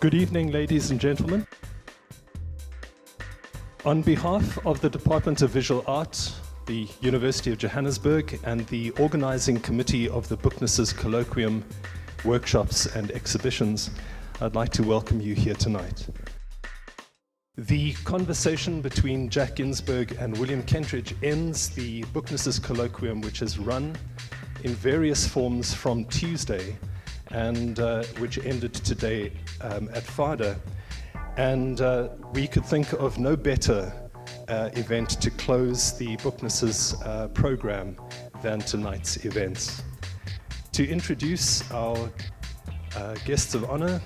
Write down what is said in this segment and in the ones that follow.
Good evening, ladies and gentlemen. On behalf of the Department of Visual Art, the University of Johannesburg, and the organizing committee of the Booknesses Colloquium, workshops and exhibitions, I'd like to welcome you here tonight. The conversation between Jack Ginsberg and William Kentridge ends the Booknesses Colloquium, which is run in various forms from Tuesday, and which ended today at FADA. And we could think of no better event to close the Booknesses program than tonight's events. To introduce our guests of honor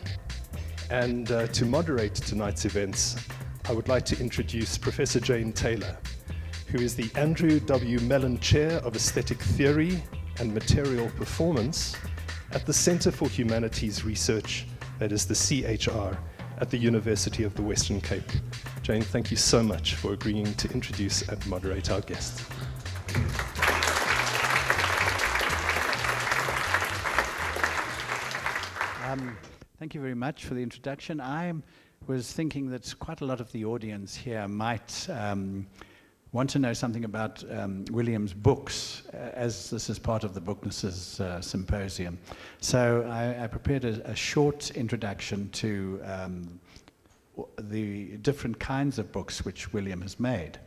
and to moderate tonight's events, I would like to introduce Professor Jane Taylor, who is the Andrew W. Mellon Chair of Aesthetic Theory and Material Performance at the Center for Humanities Research, that is the CHR, at the University of the Western Cape. Jane, thank you so much for agreeing to introduce and moderate our guests. Thank you very much for the introduction. I was thinking that quite a lot of the audience here might want to know something about William's books, as this is part of the Booknesses Symposium. So I prepared a short introduction to the different kinds of books which William has made.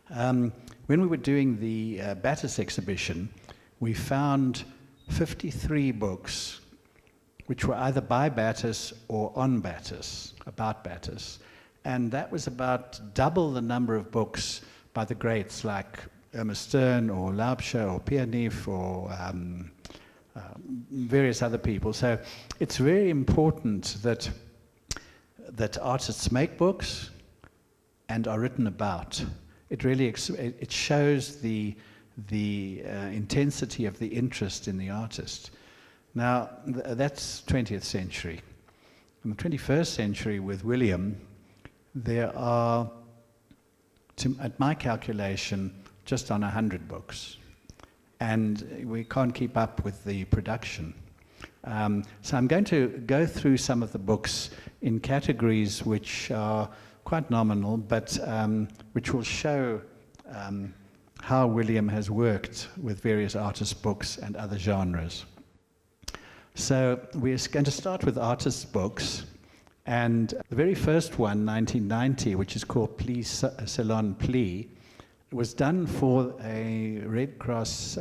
When we were doing the Battis exhibition, we found 53 books which were either by Battis or on Battis, about Battis. And that was about double the number of books by the greats like Irma Stern or Laubscher or Pierneef or various other people. So it's very important that artists make books and are written about. It really it shows the intensity of the interest in the artist. Now, that's 20th century. In the 21st century with William, there are, at my calculation, just on 100 books. And we can't keep up with the production. So I'm going to go through some of the books in categories which are quite nominal, but which will show how William has worked with various artist books and other genres. So we're going to start with artist books. And the very first one, 1990, which is called Pli Salon Pli, was done for a Red Cross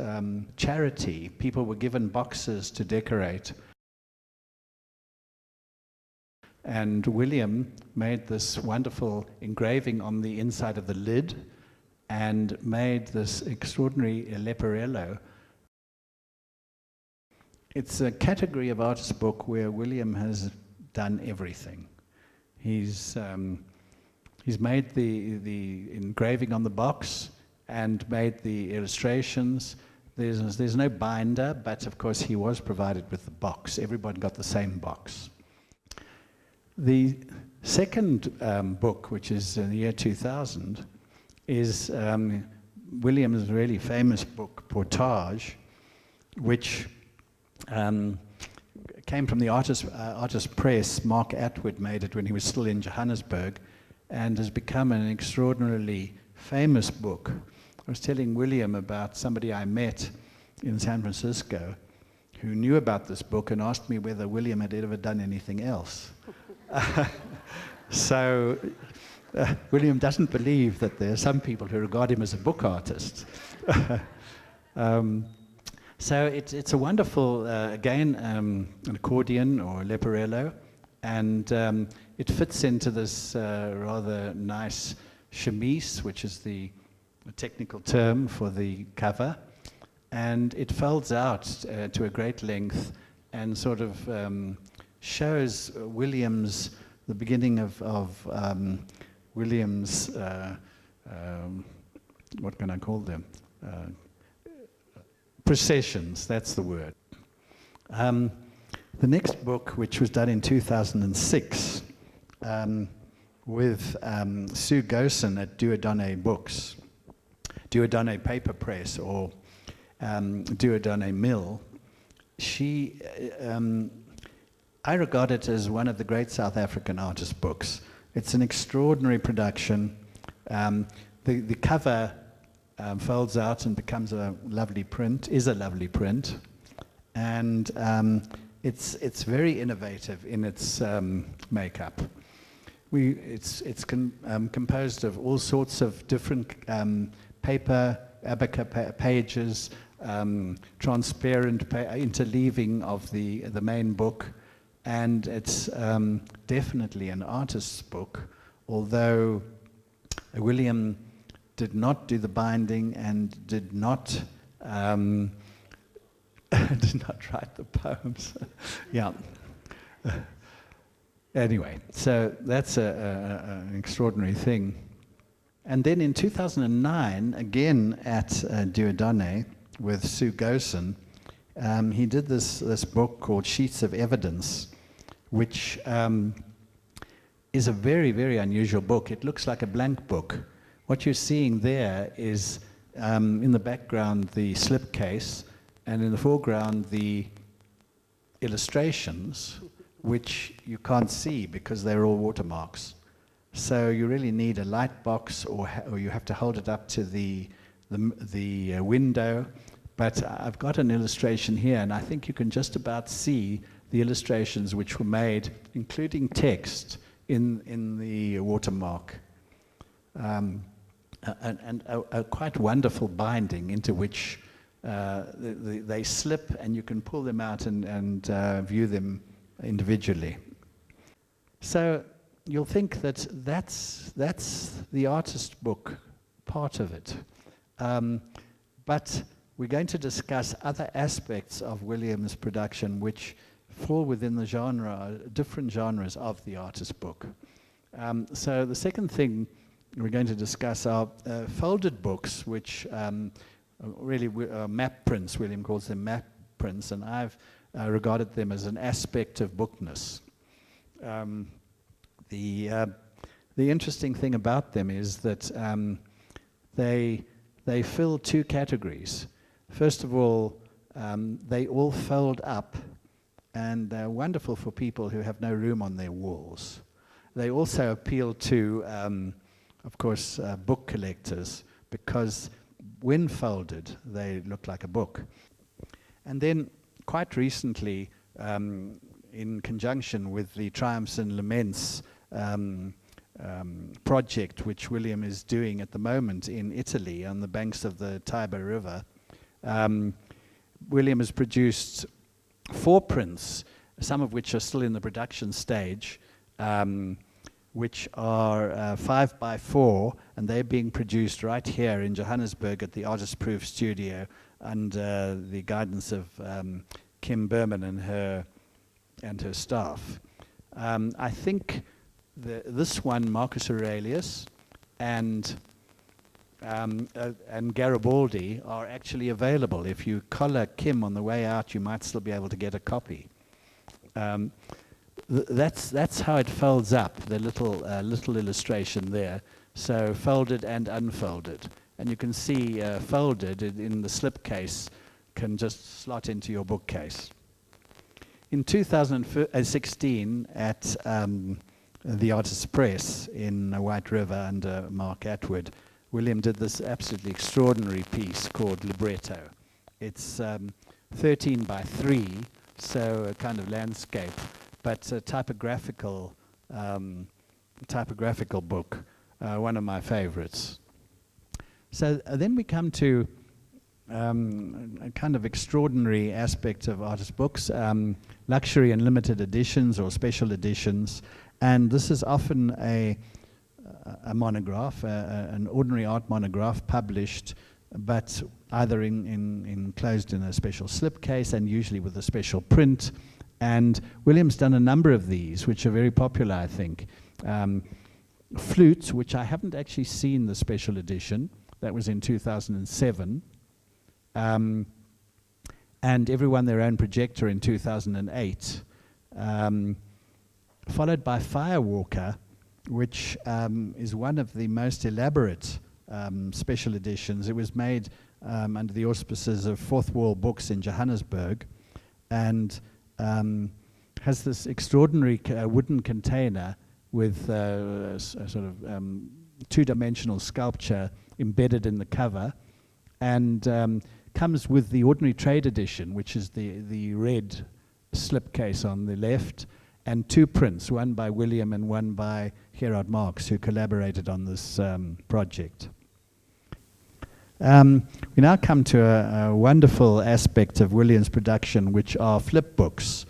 charity. People were given boxes to decorate. And William made this wonderful engraving on the inside of the lid and made this extraordinary leporello. It's a category of artist book where William has done everything. He's made the engraving on the box and made the illustrations. There's no binder, but of course he was provided with the box. Everybody got the same box. The second book, which is in the year 2000, is William's really famous book, Potage, which came from the artist press. Mark Atwood made it when he was still in Johannesburg and has become an extraordinarily famous book. I was telling William about somebody I met in San Francisco who knew about this book and asked me whether William had ever done anything else. So William doesn't believe that there are some people who regard him as a book artist. So it's a wonderful, again, an accordion or leporello, and it fits into this rather nice chemise, which is the technical term for the cover, and it folds out to a great length and sort of shows William's, the beginning of William's, what can I call them? Processions, that's the word. The next book, which was done in 2006 with Sue Gosen at Duodone Books, Duodone Paper Press, or Duodone Mill, she I regard it as one of the great South African artist books. It's an extraordinary production. The cover folds out and becomes a lovely print, and it's very innovative in its makeup. It's composed of all sorts of different paper, abaca pages, transparent interleaving of the main book, and it's definitely an artist's book, although William did not do the binding and did not did not write the poems. Yeah. Anyway, so that's an extraordinary thing. And then in 2009, again at Duodane with Sue Gosen, he did this book called Sheets of Evidence, which is a very, very unusual book. It looks like a blank book. What you're seeing there is in the background the slipcase, and in the foreground the illustrations, which you can't see because they're all watermarks. So you really need a light box, or you have to hold it up to the window. But I've got an illustration here, and I think you can just about see the illustrations which were made, including text, in the watermark. And a quite wonderful binding into which they slip, and you can pull them out and view them individually. So you'll think that that's the artist book part of it. But we're going to discuss other aspects of William's production which fall within the genre, different genres of the artist book. So the second thing we're going to discuss are folded books, which really map prints. William calls them map prints, and I've regarded them as an aspect of bookness. The interesting thing about them is that they fill two categories. First of all, they all fold up, and they're wonderful for people who have no room on their walls. They also appeal to, of course, book collectors, because when folded, they look like a book. And then, quite recently, in conjunction with the Triumphs and Laments project, which William is doing at the moment in Italy on the banks of the Tiber River, William has produced 4 prints, some of which are still in the production stage, which are 5x4, and they're being produced right here in Johannesburg at the Artist Proof Studio under the guidance of Kim Berman and her staff. I think this one, Marcus Aurelius, and Garibaldi are actually available. If you collar Kim on the way out, you might still be able to get a copy. That's how it folds up, the little illustration there. So folded and unfolded. And you can see folded in the slipcase can just slot into your bookcase. In 2016 at the Artists Press in White River under Mark Atwood, William did this absolutely extraordinary piece called Libretto. It's 13 by 3, so a kind of landscape, but a typographical book, one of my favorites. So then we come to a kind of extraordinary aspect of artist books, luxury and limited editions or special editions, and this is often a monograph, an ordinary art monograph published, but either enclosed in a special slipcase and usually with a special print. And William's done a number of these, which are very popular, I think. Flute, which I haven't actually seen the special edition, that was in 2007. And Everyone Their Own Projector in 2008. Followed by Firewalker, which is one of the most elaborate special editions. It was made under the auspices of Fourth Wall Books in Johannesburg, and has this extraordinary wooden container with a sort of two-dimensional sculpture embedded in the cover, and comes with the ordinary trade edition, which is the red slipcase on the left, and two prints, one by William and one by Gerard Marx, who collaborated on this project. We now come to a wonderful aspect of William's production, which are flipbooks.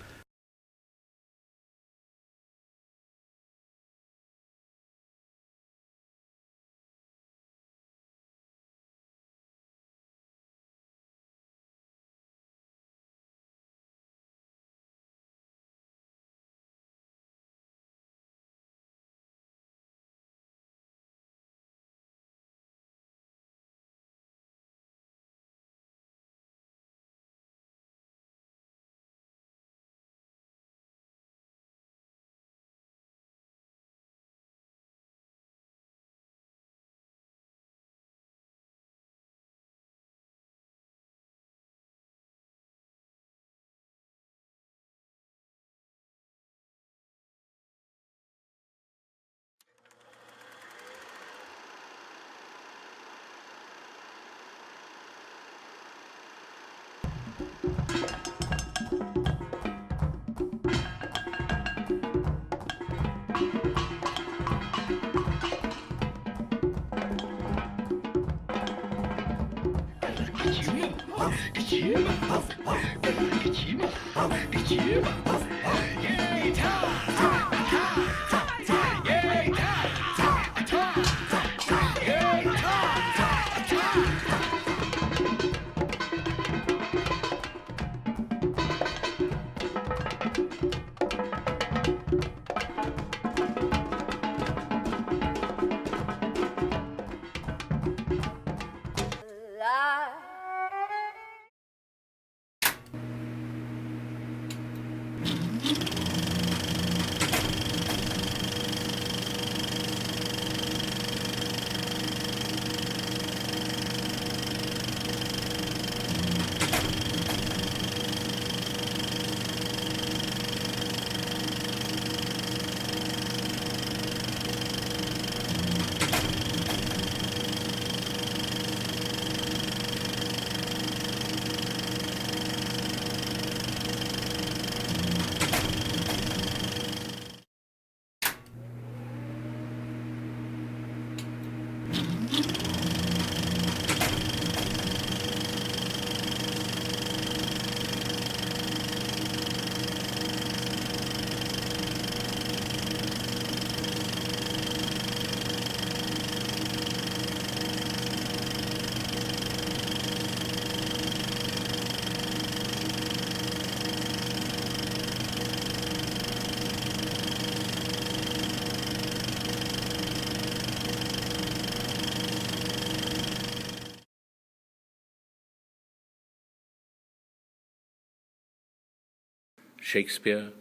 Shakespeare,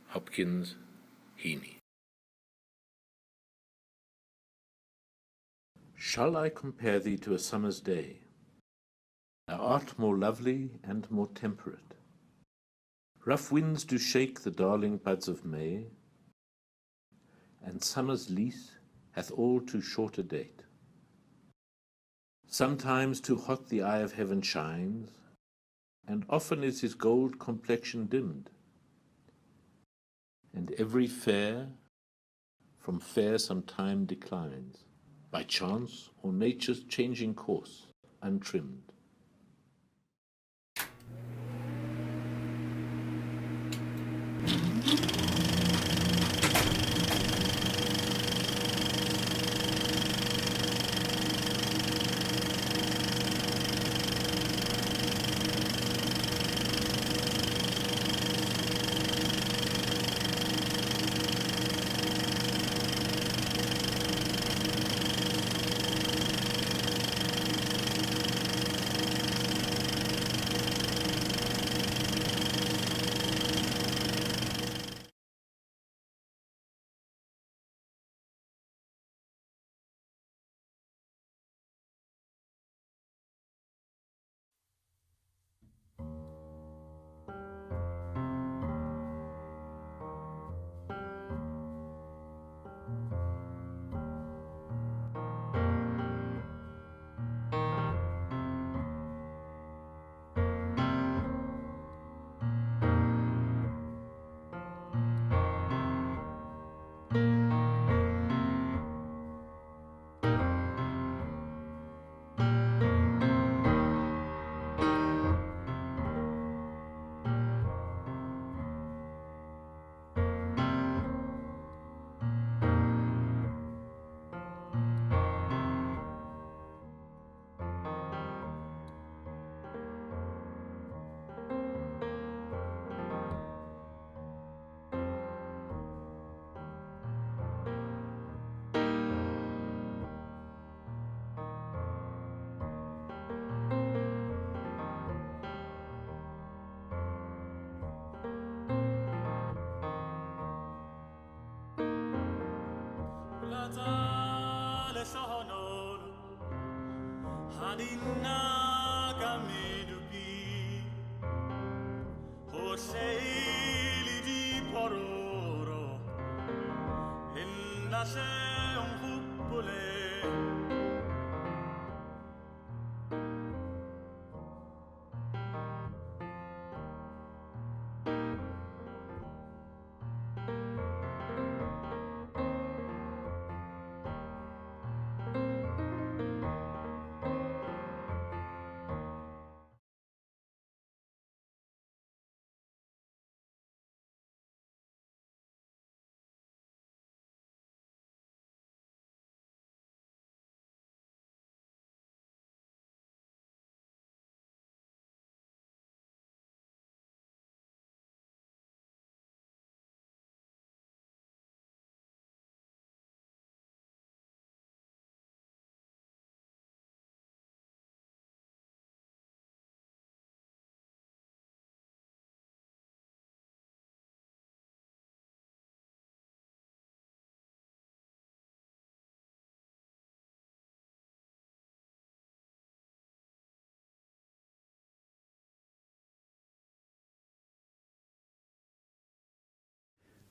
Hopkins, Heaney. Shall I compare thee to a summer's day? Thou art more lovely and more temperate. Rough winds do shake the darling buds of May, and summer's lease hath all too short a date. Sometimes too hot the eye of heaven shines, and often is his gold complexion dimmed. And every fair from fair some time declines, by chance or nature's changing course untrimmed.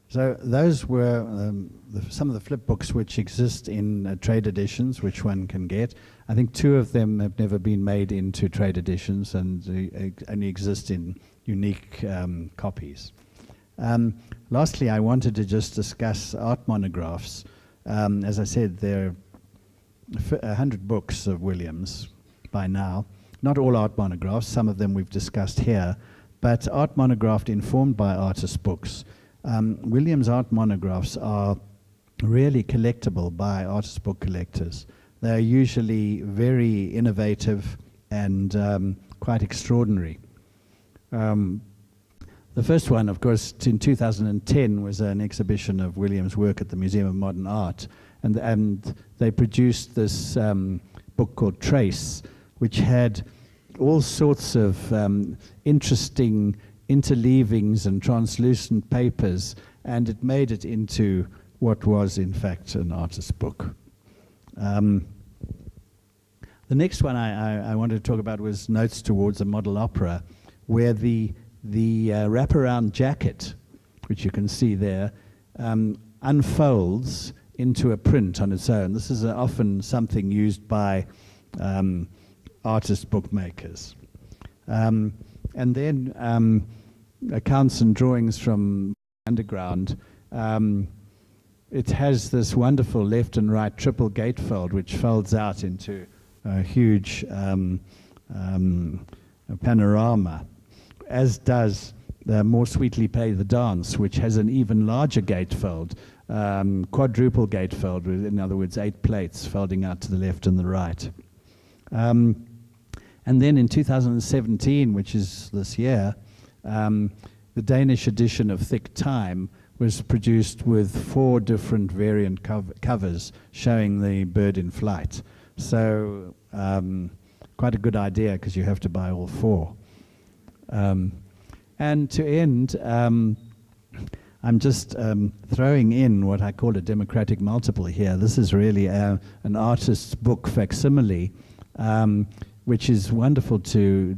So those were some of the flip books which exist in trade editions, which one can get. I think 2 of them have never been made into trade editions and only exist in unique copies. Lastly, I wanted to just discuss art monographs. As I said, there are 100 books of Williams by now. Not all art monographs, some of them we've discussed here, but art monographed informed by artist books. Williams' art monographs are really collectible by artist book collectors. They're usually very innovative and quite extraordinary. The first one, of course, in 2010 was an exhibition of Williams' work at the Museum of Modern Art, and they produced this book called Trace, which had all sorts of interesting interleavings and translucent papers, and it made it into what was in fact an artist's book. The next one I wanted to talk about was Notes Towards a Model Opera, where the wraparound jacket, which you can see there, unfolds into a print on its own. This is often something used by artist bookmakers. And then accounts and drawings from underground. It has this wonderful left and right triple gatefold, which folds out into a huge panorama, as does the More Sweetly Play the Dance, which has an even larger gatefold, quadruple gatefold, in other words, 8 plates folding out to the left and the right. And then in 2017, which is this year, the Danish edition of Thick Time was produced with 4 different variant covers showing the bird in flight. So quite a good idea, because you have to buy all 4. And to end, I'm just throwing in what I call a democratic multiple here. This is really an artist's book facsimile, which is wonderful to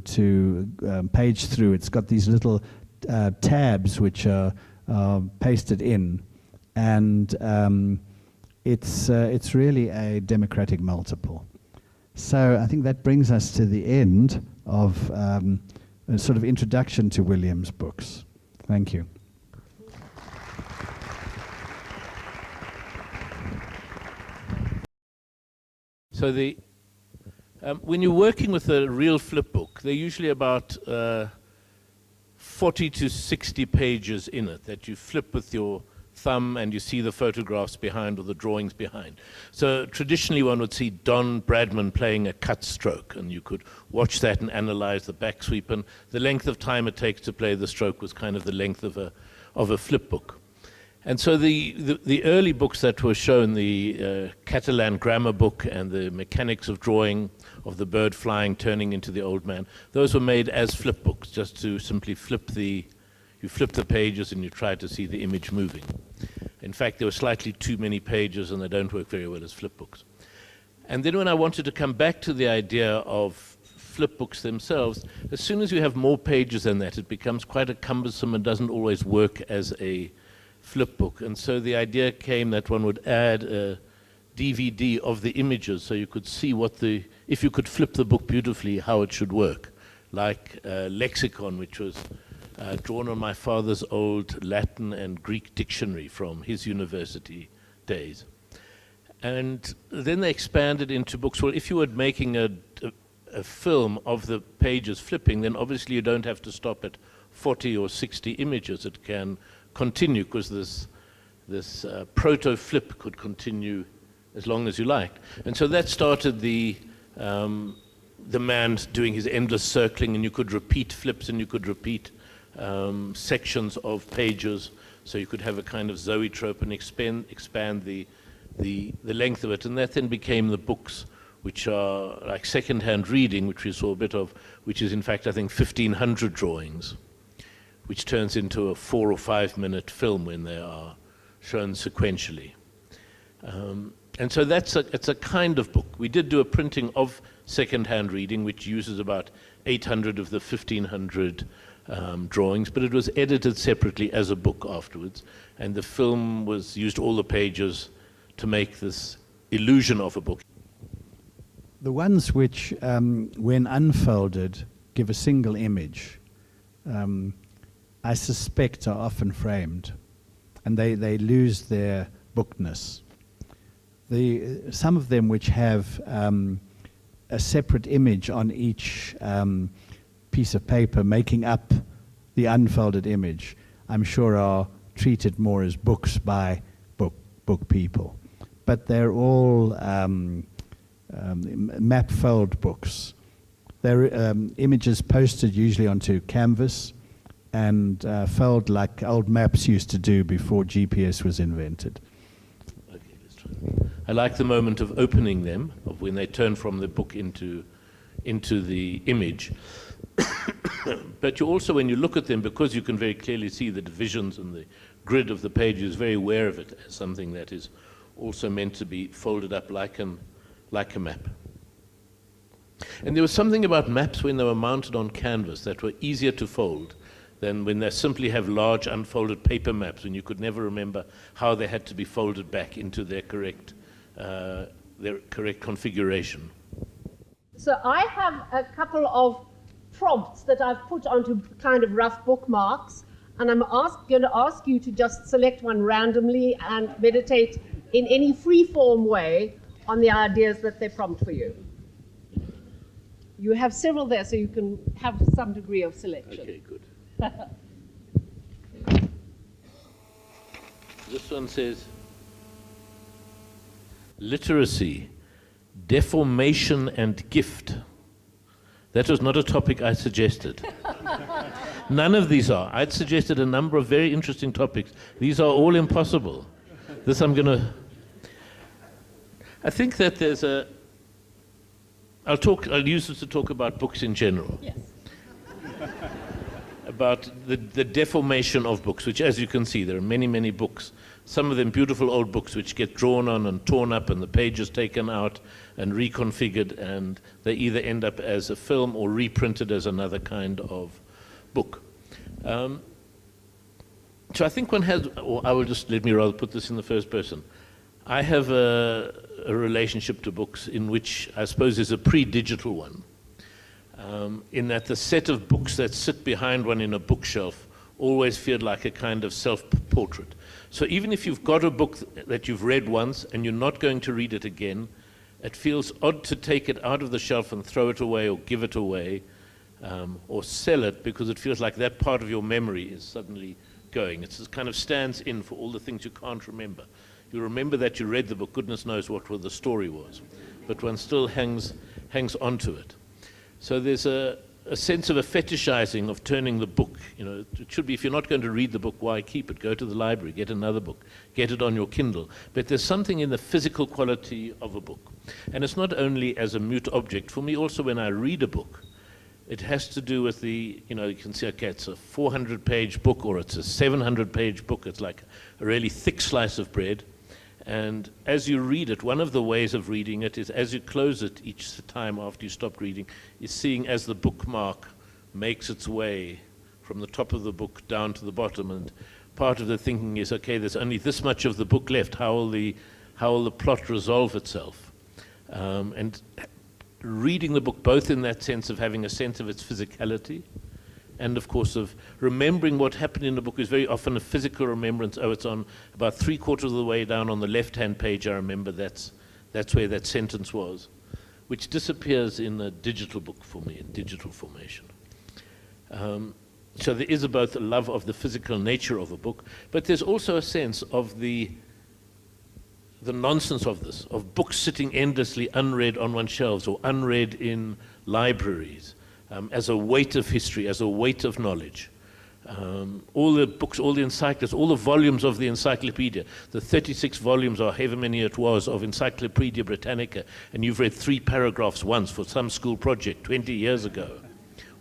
page through. It's got these little tabs which are pasted in, and it's really a democratic multiple. So I think that brings us to the end of a sort of introduction to Williams' books. Thank you. So when you're working with a real flip book, they're usually about 40 to 60 pages in it that you flip with your thumb, and you see the photographs behind or the drawings behind. So traditionally one would see Don Bradman playing a cut stroke, and you could watch that and analyze the back sweep, and the length of time it takes to play the stroke was kind of the length of a flip book. And so the early books that were shown, the Catalan grammar book and the mechanics of drawing of the bird flying, turning into the old man, those were made as flip books, just to simply you flip the pages and you try to see the image moving. In fact, there were slightly too many pages, and they don't work very well as flip books. And then when I wanted to come back to the idea of flipbooks themselves, as soon as you have more pages than that, it becomes quite a cumbersome and doesn't always work as a flipbook. And so the idea came that one would add a DVD of the images so you could see if you could flip the book beautifully, how it should work. Like Lexicon, which was drawn on my father's old Latin and Greek dictionary from his university days. And then they expanded into books. Well, if you were making a film of the pages flipping, then obviously you don't have to stop at 40 or 60 images. It can continue, because this proto-flip could continue as long as you liked. And so that started the man doing his endless circling, and you could repeat flips, and you could repeat sections of pages, so you could have a kind of zoetrope and expand the length of it. And that then became the books, which are like second-hand reading, which we saw a bit of, which is in fact I think 1,500 drawings, which turns into a 4 or 5 minute film when they are shown sequentially. And so it's a kind of book. We did do a printing of second-hand reading, which uses about 800 of the 1,500 drawings, but it was edited separately as a book afterwards, and the film used all the pages to make this illusion of a book. The ones which, when unfolded, give a single image, I suspect are often framed, and they lose their bookness. Some of them which have a separate image on each piece of paper making up the unfolded image, I'm sure are treated more as books by book people. But they're all map fold books. They're images posted usually onto canvas and fold like old maps used to do before GPS was invented. Okay, let's try. I like the moment of opening them, of when they turn from the book into the image. But you also, when you look at them, because you can very clearly see the divisions and the grid of the pages, very aware of it as something that is also meant to be folded up like a map. And there was something about maps when they were mounted on canvas that were easier to fold than when they simply have large unfolded paper maps, and you could never remember how they had to be folded back into their correct configuration. So I have a couple of prompts that I've put onto kind of rough bookmarks, and I'm going to ask you to just select one randomly and meditate in any free-form way on the ideas that they prompt for you. You have several there, so you can have some degree of selection. Okay, good. This one says, literacy, deformation and gift. That was not a topic I suggested. None of these are. I'd suggested a number of very interesting topics. These are all impossible. This I think that there's I'll use this to talk about books in general. Yes. About the deformation of books, which, as you can see, there are many, many books. Some of them beautiful old books which get drawn on and torn up and the pages taken out and reconfigured, and they either end up as a film or reprinted as another kind of book. So I think one has, or let me rather put this in the first person. I have a relationship to books in which I suppose is a pre-digital one. In that the set of books that sit behind one in a bookshelf always feel like a kind of self-portrait. So even if you've got a book that you've read once and you're not going to read it again, it feels odd to take it out of the shelf and throw it away or give it away or sell it, because it feels like that part of your memory is suddenly going. It kind of stands in for all the things you can't remember. You remember that you read the book, goodness knows what the story was, but one still hangs onto it. So there's a sense of a fetishizing of turning the book. You know, it should be, if you're not going to read the book, why keep it? Go to the library, get another book, get it on your Kindle. But there's something in the physical quality of a book. And it's not only as a mute object. For me also, when I read a book, it has to do with you can see, okay, it's a 400-page book or it's a 700-page book. It's like a really thick slice of bread. And as you read it, one of the ways of reading it is as you close it each time after you stop reading, is seeing as the bookmark makes its way from the top of the book down to the bottom. And part of the thinking is, okay, there's only this much of the book left. How will the plot resolve itself? And reading the book both in that sense of having a sense of its physicality, and of course of remembering what happened in the book is very often a physical remembrance. Oh, it's on about 3/4 of the way down on the left-hand page. I remember that's where that sentence was, which disappears in a digital book for me, in digital formation. So there is both a love of the physical nature of a book, but there's also a sense of the nonsense of this, of books sitting endlessly unread on one's shelves or unread in libraries, as a weight of history, as a weight of knowledge. All the books, all the encyclopedias, all the volumes of the encyclopedia, the 36 volumes or however many it was of Encyclopedia Britannica, and you've read 3 paragraphs once for some school project 20 years ago.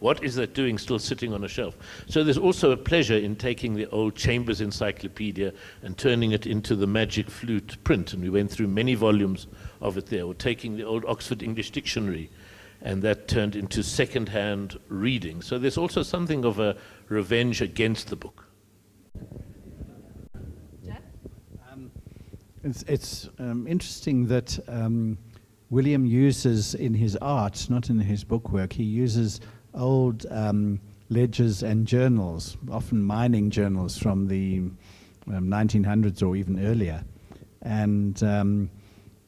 What is that doing still sitting on a shelf? So there's also a pleasure in taking the old Chambers Encyclopedia and turning it into the Magic Flute print, and we went through many volumes of it there, or taking the old Oxford English Dictionary, and that turned into second-hand reading. So there's also something of a revenge against the book. Jack? It's interesting that William uses in his art, not in his bookwork, he uses old ledgers and journals, often mining journals from the 1900s or even earlier. And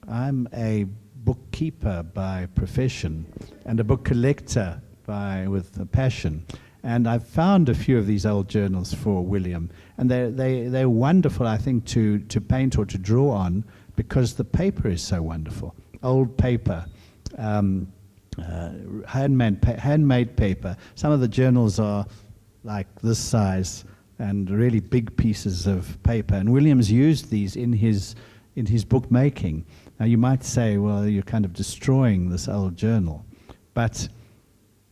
I'm a bookkeeper by profession and a book collector with a passion. And I've found a few of these old journals for William, and they're wonderful, I think, to paint or to draw on because the paper is so wonderful. Old paper. Handmade paper. Some of the journals are like this size and really big pieces of paper. And William's used these in his bookmaking. Now you might say, well, you're kind of destroying this old journal, but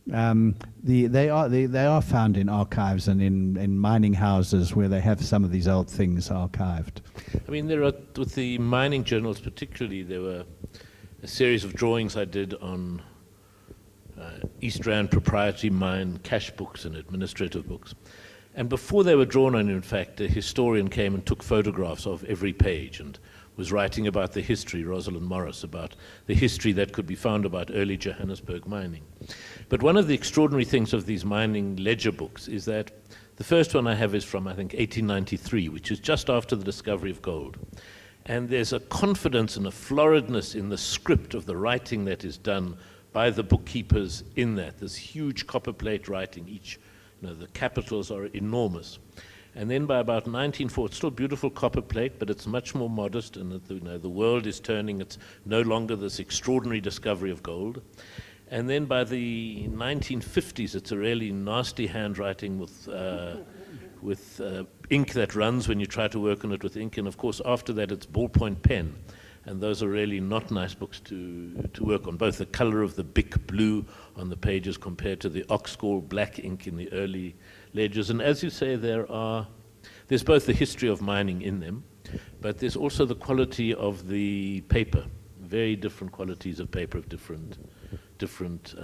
they are found in archives and in mining houses where they have some of these old things archived. I mean, there are, with the mining journals particularly, there were a series of drawings I did on East Rand proprietary mine cash books and administrative books. And before they were drawn on, in fact, a historian came and took photographs of every page and was writing about the history, Rosalind Morris, about the history that could be found about early Johannesburg mining. But one of the extraordinary things of these mining ledger books is that the first one I have is from, I think, 1893, which is just after the discovery of gold. And there's a confidence and a floridness in the script of the writing that is done by the bookkeepers in that. There's huge copperplate writing, each, the capitals are enormous. And then by about 1940, it's still beautiful copperplate, but it's much more modest, and the world is turning. It's no longer this extraordinary discovery of gold. And then by the 1950s, it's a really nasty handwriting with ink that runs when you try to work on it with ink. And of course, after that, it's ballpoint pen. And those are really not nice books to work on, both the color of the Bic blue on the pages compared to the Oxgall black ink in the early ledgers. And as you say, there's both the history of mining in them, but there's also the quality of the paper, very different qualities of paper of different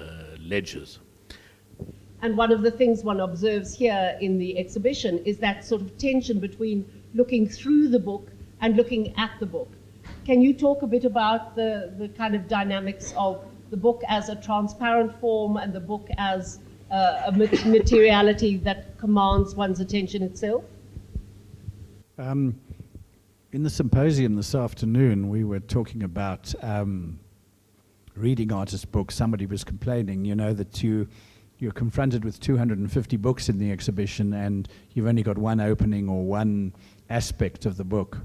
ledgers. And one of the things one observes here in the exhibition is that sort of tension between looking through the book and looking at the book. Can you talk a bit about the kind of dynamics of the book as a transparent form and the book as a materiality that commands one's attention itself? In the symposium this afternoon, we were talking about reading artist books. Somebody was complaining, that you're confronted with 250 books in the exhibition and you've only got one opening or one aspect of the book.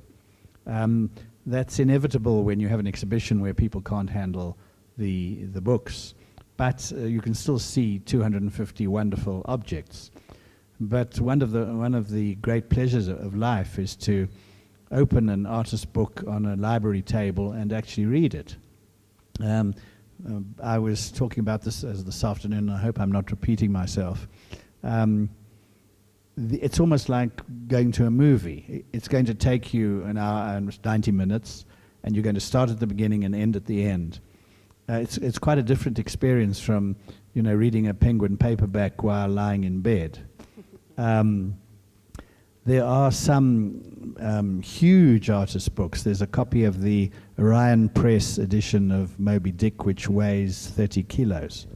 That's inevitable when you have an exhibition where people can't handle the books, but you can still see 250 wonderful objects. But one of the great pleasures of life is to open an artist's book on a library table and actually read it. I was talking about this afternoon, and I hope I'm not repeating myself. it's almost like going to a movie. It's going to take you an hour and 90 minutes, and you're going to start at the beginning and end at the end. It's quite a different experience from, reading a Penguin paperback while lying in bed. There are some huge artist books. There's a copy of the Orion Press edition of Moby Dick, which weighs 30 kilos.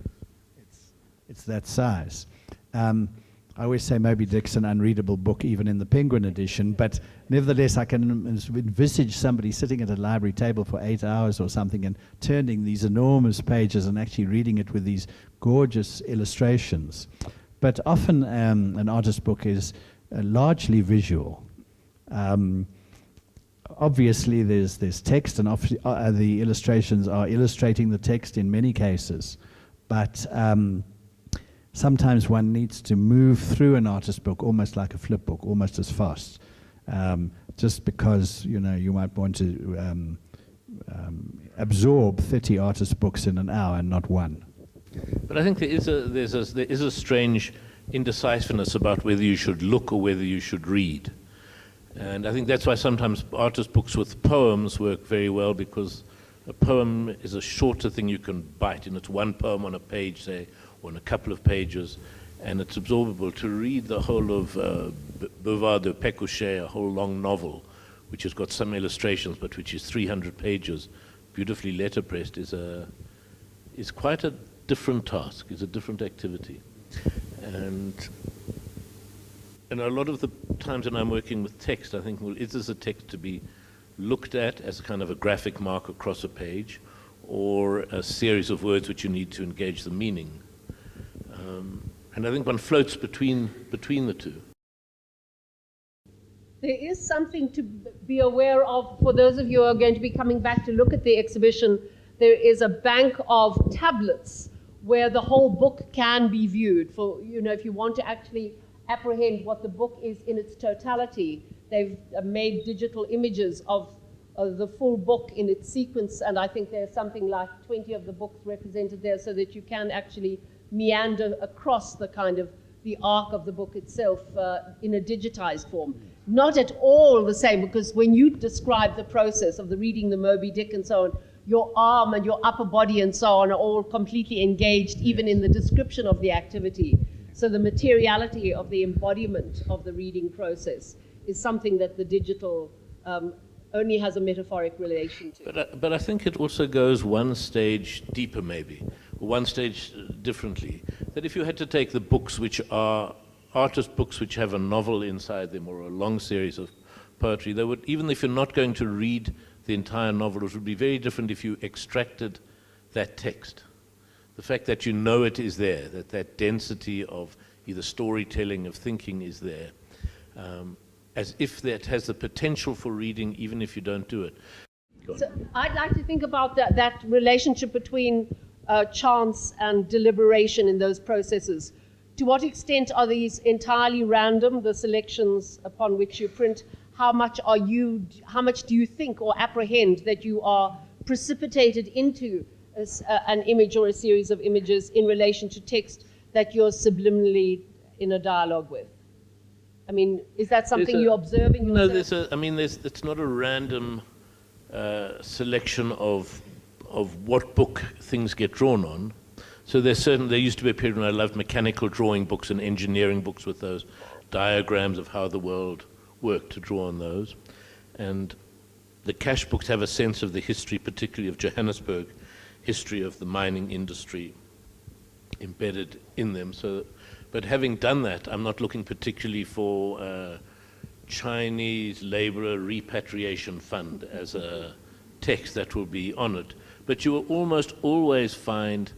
It's that size. I always say Moby Dick's an unreadable book, even in the Penguin edition, but nevertheless I can envisage somebody sitting at a library table for 8 hours or something and turning these enormous pages and actually reading it with these gorgeous illustrations. But often an artist book is largely visual. Obviously there's text, and the illustrations are illustrating the text in many cases, but sometimes one needs to move through an artist book almost like a flip book, almost as fast, just because you might want to absorb 30 artist books in an hour and not one. But I think there is a strange indecisiveness about whether you should look or whether you should read. And I think that's why sometimes artist books with poems work very well, because a poem is a shorter thing you can bite, and it's one poem on a page, say, or in a couple of pages, and it's absorbable. To read the whole of Bouvard de Pécuchet, a whole long novel, which has got some illustrations, but which is 300 pages, beautifully letterpressed, is quite a different task, is a different activity. And a lot of the times when I'm working with text, I think, well, is this a text to be looked at as kind of a graphic mark across a page, or a series of words which you need to engage the meaning? And I think one floats between the two. There is something to be aware of for those of you who are going to be coming back to look at the exhibition. There is a bank of tablets where the whole book can be viewed. For, if you want to actually apprehend what the book is in its totality, they've made digital images of the full book in its sequence, and I think there's something like 20 of the books represented there, so that you can actually meander across the arc of the book itself in a digitized form. Not at all the same, because when you describe the process of the reading the Moby Dick and so on, your arm and your upper body and so on are all completely engaged, even in the description of the activity. So the materiality of the embodiment of the reading process is something that the digital only has a metaphoric relation to. But I think it also goes one stage deeper, maybe, or one stage differently. That if you had to take the books which are artist books which have a novel inside them or a long series of poetry, they would, even if you're not going to read the entire novel, it would be very different if you extracted that text. The fact that you know it is there, that density of either storytelling, of thinking is there, as if that has the potential for reading, even if you don't do it. So I'd like to think about that relationship between chance and deliberation in those processes. To what extent are these entirely random, the selections upon which you print? How much do you think or apprehend that you are precipitated into an image or a series of images in relation to text that you're subliminally in a dialogue with? I mean, is that something you're observing yourself? No, it's not a random selection of what book things get drawn on. So there used to be a period when I loved mechanical drawing books and engineering books with those diagrams of how the world worked, to draw on those. And the cash books have a sense of the history, particularly of Johannesburg, history of the mining industry embedded in them. But having done that, I'm not looking particularly for Chinese laborer repatriation fund as a text that will be honored. But you will almost always find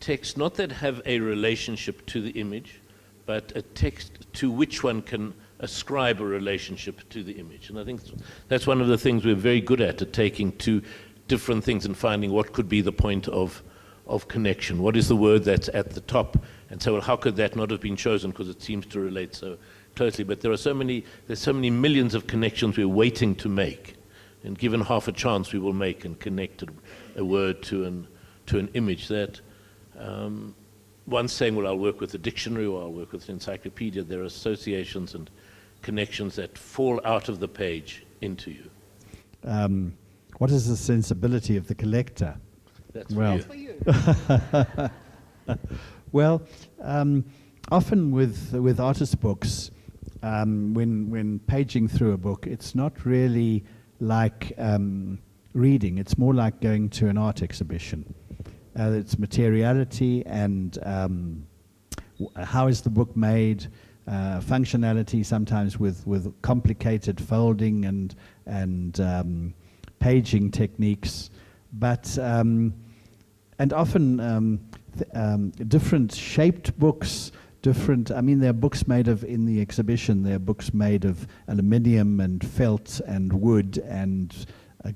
texts not that have a relationship to the image, but a text to which one can ascribe a relationship to the image. And I think that's one of the things we're very good at taking two different things and finding what could be the point of connection. What is the word that's at the top? And so, well, how could that not have been chosen, because it seems to relate so closely? But there's so many millions of connections we're waiting to make. And given half a chance, we will make and connect a word to an image that one's saying, well, I'll work with a dictionary or I'll work with an encyclopedia, there are associations and connections that fall out of the page into you. What is the sensibility of the collector? That's Well, for you. Well, often with artist books, when paging through a book, it's not really like reading. It's more like going to an art exhibition. It's materiality and how is the book made, functionality, sometimes with complicated folding and paging techniques, but and often different shaped books. There are books made of, in the exhibition, there are books made of aluminium and felt and wood and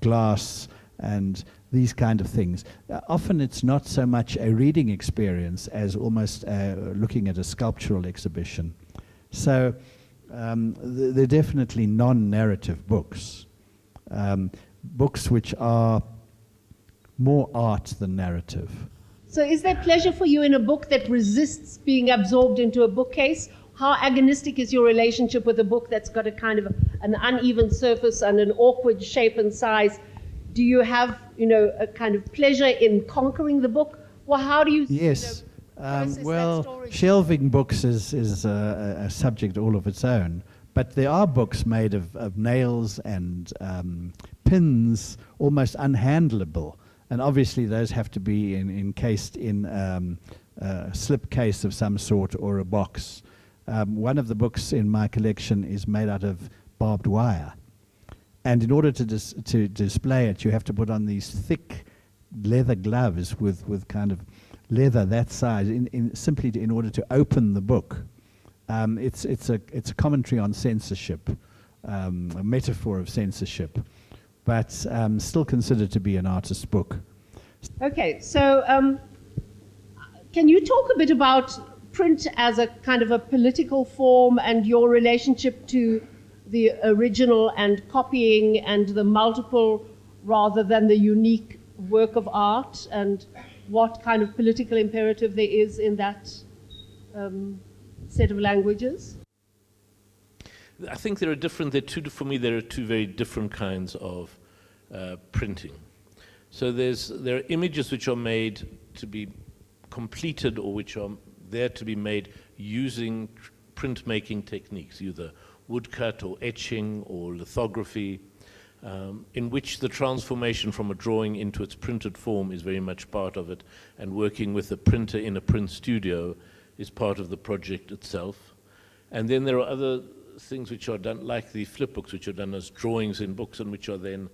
glass and these kind of things. Often it's not so much a reading experience as almost looking at a sculptural exhibition. So they're definitely non-narrative books. Books which are more art than narrative. So is there pleasure for you in a book that resists being absorbed into a bookcase? How agonistic is your relationship with a book that's got a kind of an uneven surface and an awkward shape and size? Do you have, a kind of pleasure in conquering the book? Well, how do you Yes. process that Well, story? shelving books is a subject all of its own. But there are books made of nails and pins, almost unhandleable. And obviously those have to be encased in a slip case of some sort or a box. One of the books in my collection is made out of barbed wire. And in order to display it, you have to put on these thick leather gloves with kind of leather that size, simply in order to open the book. It's a commentary on censorship, a metaphor of censorship, but still considered to be an artist's book. Okay, so can you talk a bit about print as a kind of a political form and your relationship to the original and copying and the multiple rather than the unique work of art, and what kind of political imperative there is in that set of languages? I think there are two very different kinds of printing. So there are images which are made to be completed or which are there to be made using printmaking techniques, either woodcut or etching or lithography, in which the transformation from a drawing into its printed form is very much part of it, and working with a printer in a print studio is part of the project itself. And then there are other things which are done, like the Flipbooks, which are done as drawings in books and which are then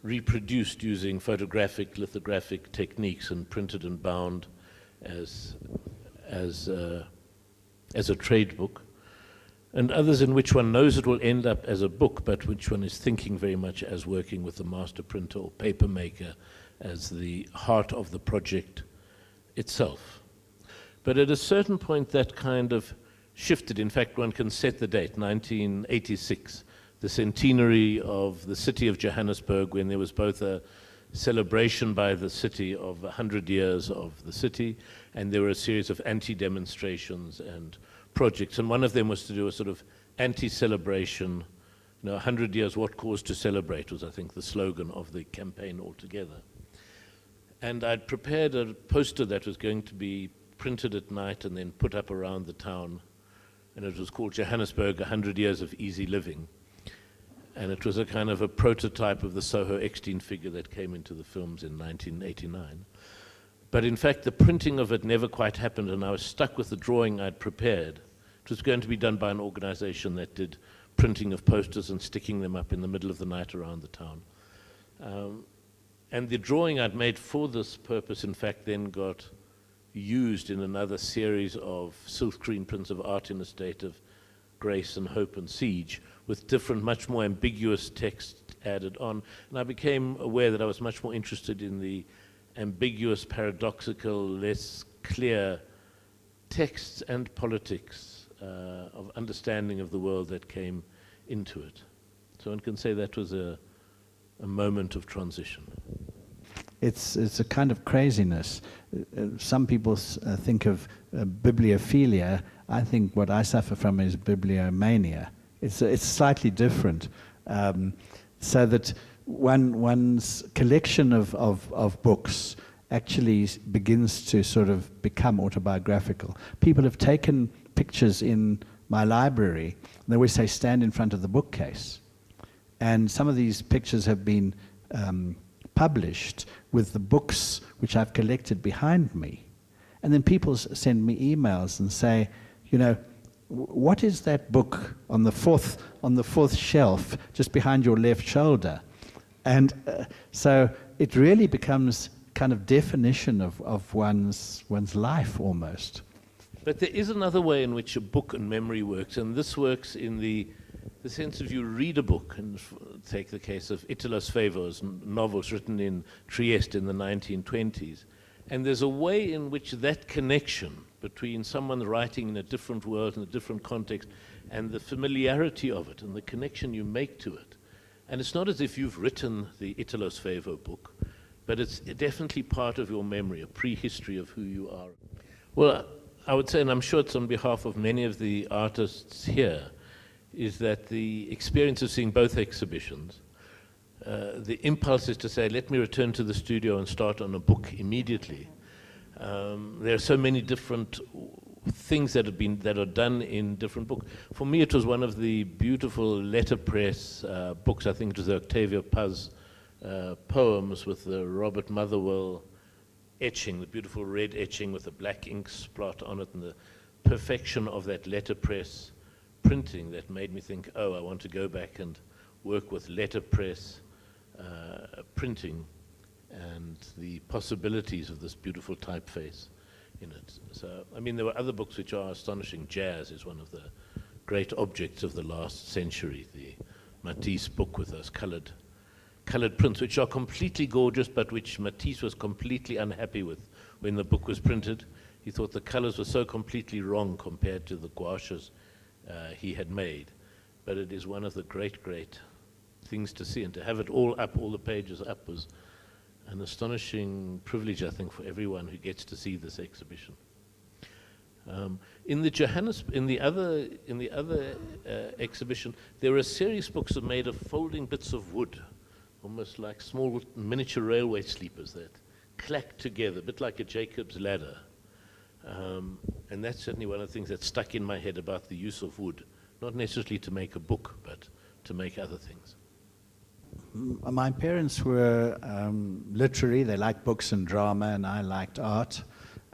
reproduced using photographic, lithographic techniques and printed and bound as a trade book. And others in which one knows it will end up as a book, but which one is thinking very much as working with the master printer or paper maker as the heart of the project itself. But at a certain point that kind of shifted. In fact, one can set the date, 1986, the centenary of the city of Johannesburg, when there was both a celebration by the city of 100 years of the city, and there were a series of anti-demonstrations and projects, and one of them was to do a sort of anti-celebration, 100 years, what cause to celebrate was, I think, the slogan of the campaign altogether. And I'd prepared a poster that was going to be printed at night and then put up around the town, and it was called Johannesburg, 100 Years of Easy Living. And it was a kind of a prototype of the Soho Eckstein figure that came into the films in 1989. But in fact, the printing of it never quite happened, and I was stuck with the drawing I'd prepared. It was going to be done by an organization that did printing of posters and sticking them up in the middle of the night around the town. And the drawing I'd made for this purpose, in fact, then got used in another series of silk screen prints of Art in a State of Grace and Hope and Siege, with different, much more ambiguous text added on. And I became aware that I was much more interested in the ambiguous, paradoxical, less clear texts and politics of understanding of the world that came into it. So one can say that was a moment of transition. it's a kind of craziness. Some people think of bibliophilia. I think what I suffer from is bibliomania. It's slightly different, so that one's collection of books actually begins to sort of become autobiographical. People have taken pictures in my library. They always say, stand in front of the bookcase. And some of these pictures have been published with the books which I've collected behind me. And then people send me emails and say, you know, what is that book on the fourth shelf just behind your left shoulder? And so it really becomes kind of definition of one's life almost. But there is another way in which a book and memory works, and this works in the sense of you read a book, and take the case of Italo Svevo's novels written in Trieste in the 1920s, and there's a way in which that connection between someone writing in a different world, in a different context, and the familiarity of it, and the connection you make to it. And it's not as if you've written the Italo Svevo book, but it's definitely part of your memory, a prehistory of who you are. Well, I would say, and I'm sure it's on behalf of many of the artists here, is that the experience of seeing both exhibitions, the impulse is to say, let me return to the studio and start on a book immediately. There are so many different things that are done in different books. For me, it was one of the beautiful letterpress books. I think it was the Octavia Paz poems with the Robert Motherwell etching, the beautiful red etching with the black ink splot on it, and the perfection of that letterpress printing that made me think, oh, I want to go back and work with letterpress printing and the possibilities of this beautiful typeface in it. So, I mean, there were other books which are astonishing. Jazz is one of the great objects of the last century, the Matisse book with those colored prints, which are completely gorgeous, but which Matisse was completely unhappy with when the book was printed. He thought the colors were so completely wrong compared to the gouaches he had made. But it is one of the great, great things to see, and to have it all up, all the pages up, was an astonishing privilege, I think, for everyone who gets to see this exhibition. In the other exhibition, there are a series of books that are made of folding bits of wood, almost like small miniature railway sleepers that clack together, a bit like a Jacob's ladder. And that's certainly one of the things that stuck in my head about the use of wood, not necessarily to make a book, but to make other things. My parents were literary. They liked books and drama, and I liked art.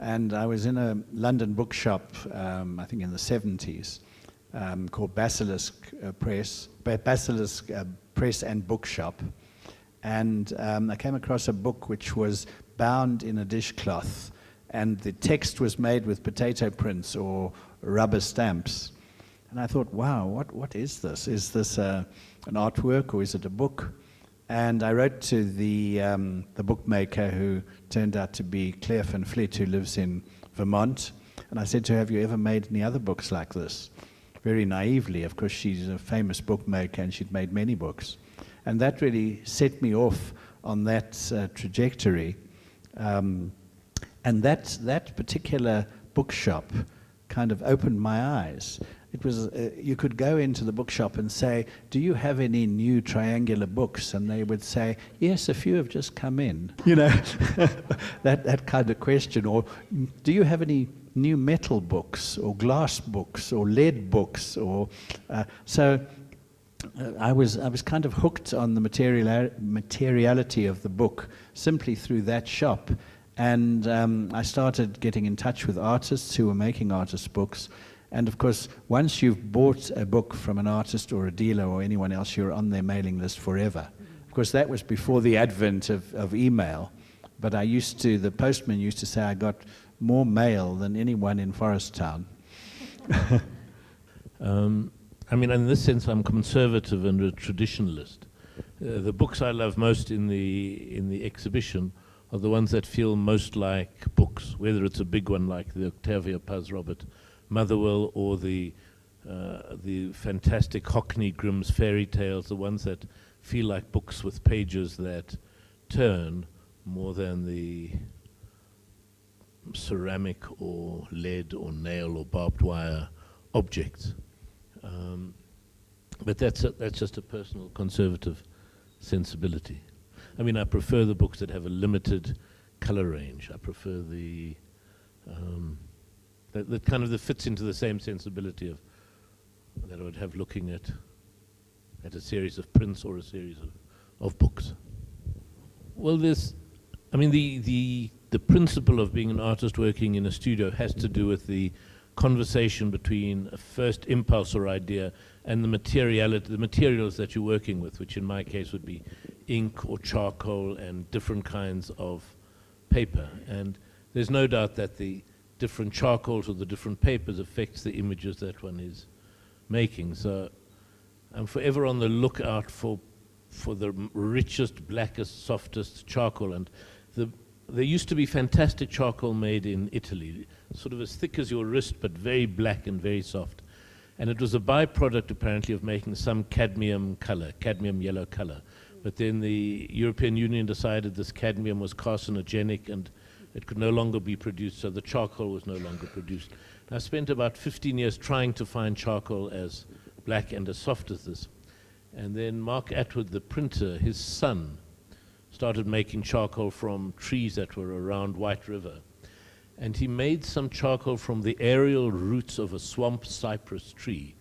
And I was in a London bookshop, I think in the 70s, called Basilisk Press and Bookshop. And I came across a book which was bound in a dishcloth, and the text was made with potato prints or rubber stamps. And I thought, wow, what is this? Is this an artwork, or is it a book? And I wrote to the bookmaker, who turned out to be Claire Van Vliet, who lives in Vermont. And I said to her, have you ever made any other books like this? Very naively, of course, she's a famous bookmaker and she'd made many books. And that really set me off on that trajectory. And that particular bookshop kind of opened my eyes. It was you could go into the bookshop and say, do you have any new triangular books? And they would say, yes, a few have just come in. You know, that kind of question. Or do you have any new metal books or glass books or lead books? Or so I was kind of hooked on the materiality of the book simply through that shop. And I started getting in touch with artists who were making artist books. And of course, once you've bought a book from an artist or a dealer or anyone else, you're on their mailing list forever. Of course, that was before the advent of email. But the postman used to say I got more mail than anyone in Forest Town. I mean, in this sense, I'm conservative and a traditionalist. The books I love most in the exhibition are the ones that feel most like books, whether it's a big one like the Octavia Paz Robert Motherwell, or the fantastic Hockney Grimm's fairy tales, the ones that feel like books with pages that turn more than the ceramic or lead or nail or barbed wire objects. But that's just a personal conservative sensibility. I mean, I prefer the books that have a limited color range. I prefer the that kind of fits into the same sensibility of that I would have looking at a series of prints or a series of books. Well, the principle of being an artist working in a studio has to do with the conversation between a first impulse or idea and the materiality, the materials that you're working with, which in my case would be ink or charcoal and different kinds of paper. And there's no doubt that the different charcoals or the different papers affects the images that one is making. So I'm forever on the lookout for the richest, blackest, softest charcoal. And there used to be fantastic charcoal made in Italy, sort of as thick as your wrist, but very black and very soft. And it was a byproduct, apparently, of making some cadmium yellow color. But then the European Union decided this cadmium was carcinogenic and it could no longer be produced, so the charcoal was no longer produced. And I spent about 15 years trying to find charcoal as black and as soft as this. And then Mark Atwood, the printer, his son, started making charcoal from trees that were around White River. And he made some charcoal from the aerial roots of a swamp cypress tree.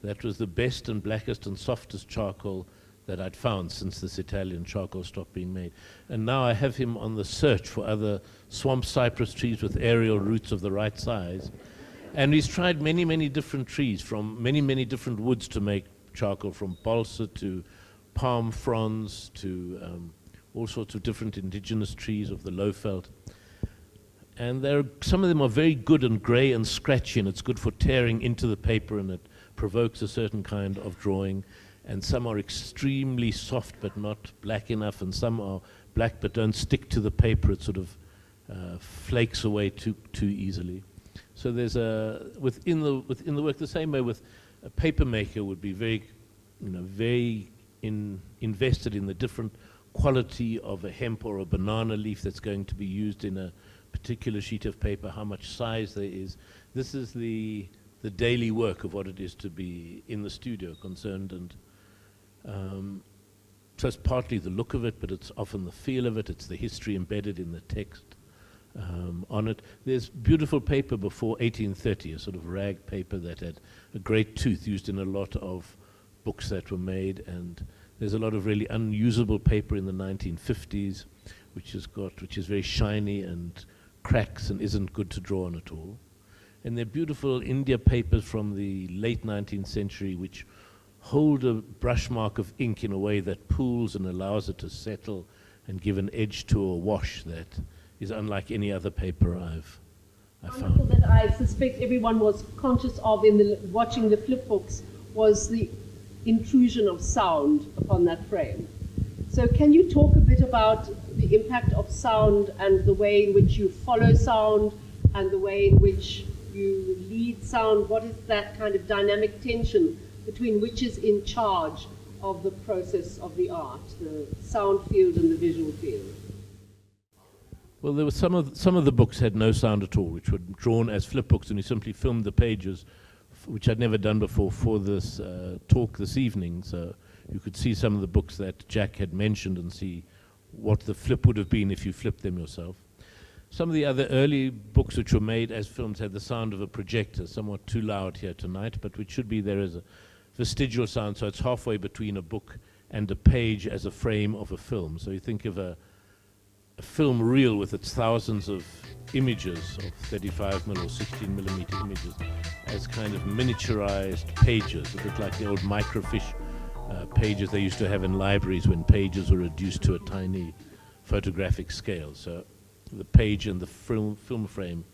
That was the best and blackest and softest charcoal that I'd found since this Italian charcoal stopped being made. And now I have him on the search for other swamp cypress trees with aerial roots of the right size. And he's tried many, many different trees from many, many different woods to make charcoal, from balsa to palm fronds to all sorts of different indigenous trees of the low felt. And some of them are very good and gray and scratchy, and it's good for tearing into the paper, and it provokes a certain kind of drawing. And some are extremely soft but not black enough, and some are black but don't stick to the paper. It sort of flakes away too easily. So there's within the work, the same way with a paper maker would be very invested in the different quality of a hemp or a banana leaf that's going to be used in a particular sheet of paper, how much size there is. This is the daily work of what it is to be in the studio concerned, and so it's partly the look of it, but it's often the feel of it. It's the history embedded in the text on it. There's beautiful paper before 1830, a sort of rag paper that had a great tooth, used in a lot of books that were made, and there's a lot of really unusable paper in the 1950s, which is very shiny and cracks and isn't good to draw on at all. And they're beautiful India papers from the late 19th century, which hold a brush mark of ink in a way that pools and allows it to settle and give an edge to a wash that is unlike any other paper I've found. That I suspect everyone was conscious of in watching the Flipbooks was the intrusion of sound upon that frame. So can you talk a bit about the impact of sound and the way in which you follow sound and the way in which you lead sound? What is that kind of dynamic tension between which is in charge of the process of the art, the sound field and the visual field? Well, there were some of the books had no sound at all, which were drawn as flipbooks, and you simply filmed the pages, which I'd never done before for this talk this evening. So you could see some of the books that Jack had mentioned and see what the flip would have been if you flipped them yourself. Some of the other early books which were made as films had the sound of a projector, somewhat too loud here tonight, but which should be there as a vestigial sound, so it's halfway between a book and a page as a frame of a film. So you think of a film reel with its thousands of images of 35mm or 16mm images as kind of miniaturized pages, a bit like the old microfiche pages they used to have in libraries when pages were reduced to a tiny photographic scale. So the page and the film frame.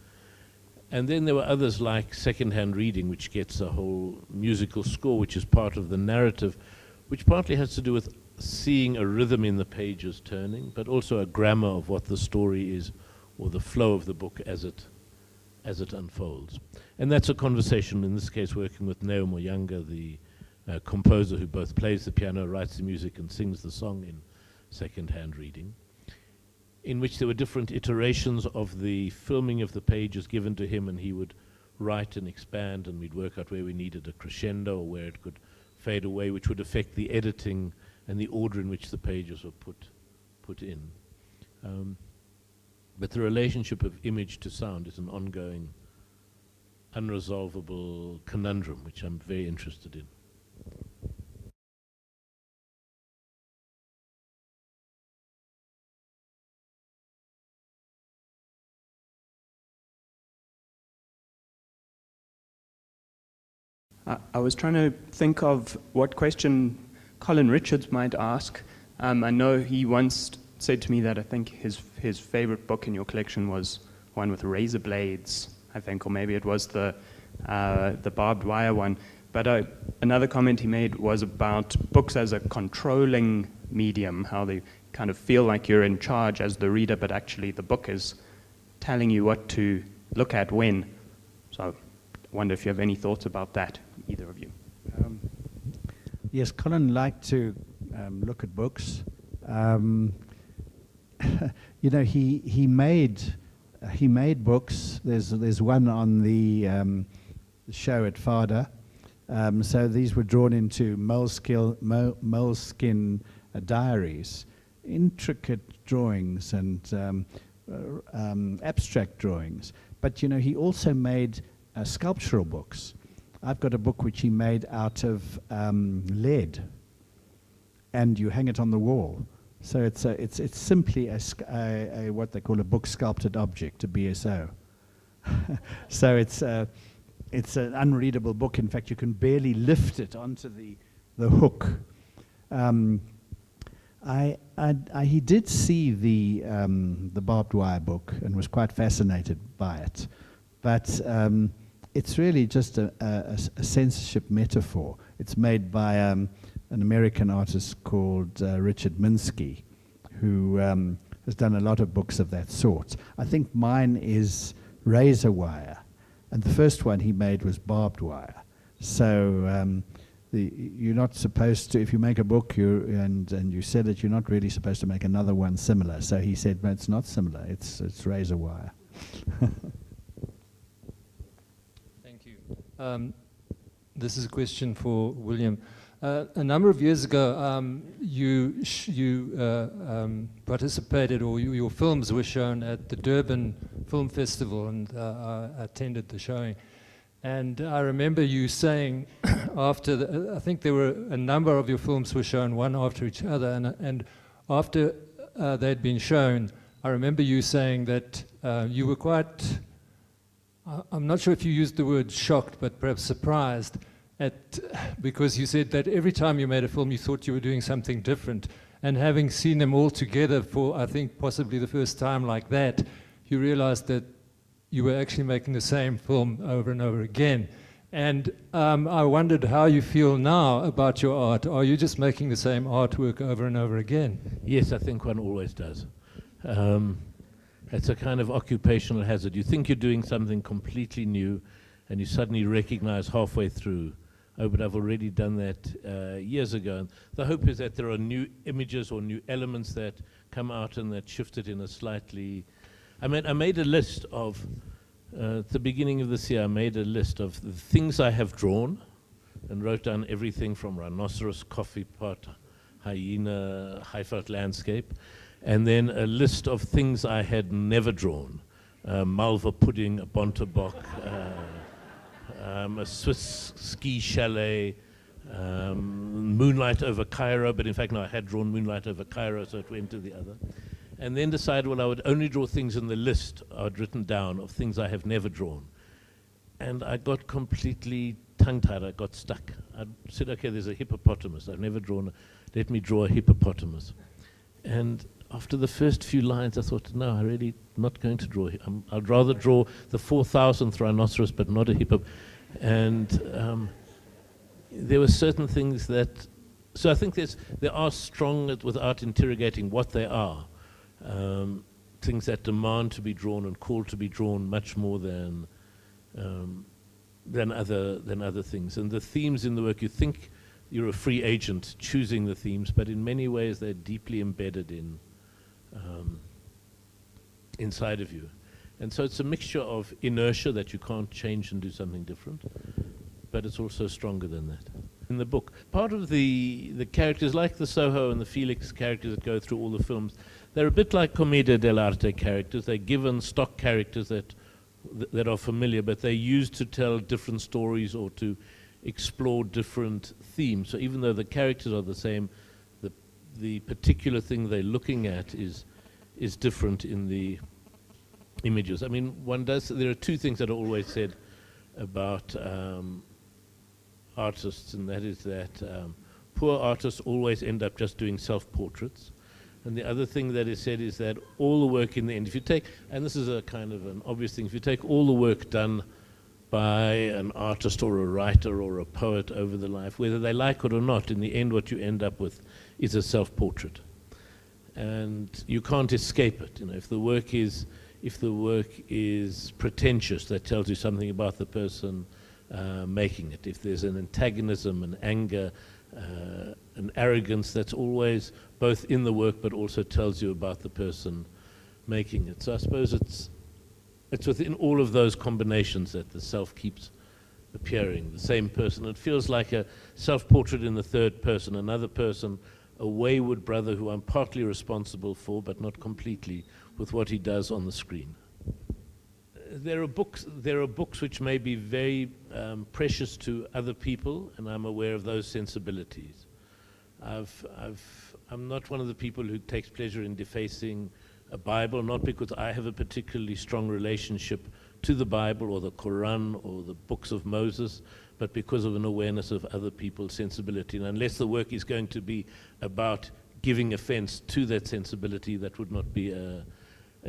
And then there were others like secondhand reading, which gets a whole musical score, which is part of the narrative, which partly has to do with seeing a rhythm in the pages turning, but also a grammar of what the story is, or the flow of the book as it unfolds. And that's a conversation, in this case, working with Neo Moyanga, the composer who both plays the piano, writes the music, and sings the song in secondhand reading. in which there were different iterations of the filming of the pages given to him, and he would write and expand, and we'd work out where we needed a crescendo or where it could fade away, which would affect the editing and the order in which the pages were put in. But the relationship of image to sound is an ongoing, unresolvable conundrum, which I'm very interested in. I was trying to think of what question Colin Richards might ask. I know he once said to me that I think his favorite book in your collection was one with razor blades, I think, or maybe it was the barbed wire one. But another comment he made was about books as a controlling medium, how they kind of feel like you're in charge as the reader, but actually the book is telling you what to look at when. So I wonder if you have any thoughts about that, either of you. Yes, Colin liked to look at books. You know, he made books. There's one on the show at Fada. So these were drawn into moleskin diaries, intricate drawings and abstract drawings. But you know, he also made sculptural books. I've got a book which he made out of lead, and you hang it on the wall. So it's simply a what they call a book sculpted object, a BSO. So it's an unreadable book. In fact, you can barely lift it onto the hook. He did see the barbed wire book and was quite fascinated by it, but it's really just a censorship metaphor. It's made by an American artist called Richard Minsky, who has done a lot of books of that sort. I think mine is razor wire, and the first one he made was barbed wire. So you're not supposed to, if you make a book and you sell it, you're not really supposed to make another one similar. So he said, no, it's not similar, it's razor wire. This is a question for William. A number of years ago, you participated, or your films were shown at the Durban Film Festival, and I attended the showing. And I remember you saying, after I think there were a number of your films were shown one after each other, and after they'd been shown, I remember you saying that you were quite, I'm not sure if you used the word shocked, but perhaps surprised, because you said that every time you made a film you thought you were doing something different, and having seen them all together for, I think, possibly the first time like that, you realized that you were actually making the same film over and over again. And I wondered how you feel now about your art. Are you just making the same artwork over and over again? Yes, I think one always does. It's a kind of occupational hazard. You think you're doing something completely new, and you suddenly recognize halfway through, oh, but I've already done that years ago. And the hope is that there are new images or new elements that come out and that shift it in a slightly... I made a list of, at the beginning of this year, I made a list of the things I have drawn and wrote down everything from rhinoceros, coffee pot, hyena, Highveld landscape, and then a list of things I had never drawn. Malva pudding, a bontebok, a Swiss ski chalet, moonlight over Cairo, but in fact, no, I had drawn moonlight over Cairo, so it went to the other. And then decided, well, I would only draw things in the list I'd written down of things I have never drawn. And I got completely tongue-tied, I got stuck. I said, okay, there's a hippopotamus. I've never drawn, let me draw a hippopotamus. And after the first few lines, I thought, no, I'm really not going to draw. I'd rather draw the 4,000th rhinoceros, but not a hippo. And there were certain things that... So I think there are strong, without interrogating what they are, things that demand to be drawn and call to be drawn much more than other things. And the themes in the work, you think you're a free agent choosing the themes, but in many ways they're deeply embedded inside of you. And so it's a mixture of inertia that you can't change and do something different, but it's also stronger than that. In the book, part of the characters, like the Soho and the Felix characters that go through all the films, they're a bit like Commedia dell'arte characters. They're given stock characters that are familiar, but they're used to tell different stories or to explore different themes. So even though the characters are the same, the particular thing they're looking at is different in the images. I mean, there are two things that are always said about artists, and that is that poor artists always end up just doing self-portraits. And the other thing that is said is that all the work in the end, if you take, and this is a kind of an obvious thing, if you take all the work done by an artist or a writer or a poet over the life, whether they like it or not, in the end what you end up with is a self-portrait. And you can't escape it. You know, if the work is pretentious, that tells you something about the person making it. If there's an antagonism, an anger, an arrogance, that's always both in the work but also tells you about the person making it. So I suppose it's within all of those combinations that the self keeps appearing, the same person. It feels like a self-portrait in the third person, another person, a wayward brother who I'm partly responsible for, but not completely, with what he does on the screen. There are books which may be very precious to other people, and I'm aware of those sensibilities. I'm not one of the people who takes pleasure in defacing a Bible, not because I have a particularly strong relationship to the Bible or the Quran or the books of Moses, but because of an awareness of other people's sensibility. And unless the work is going to be about giving offense to that sensibility, that would not be a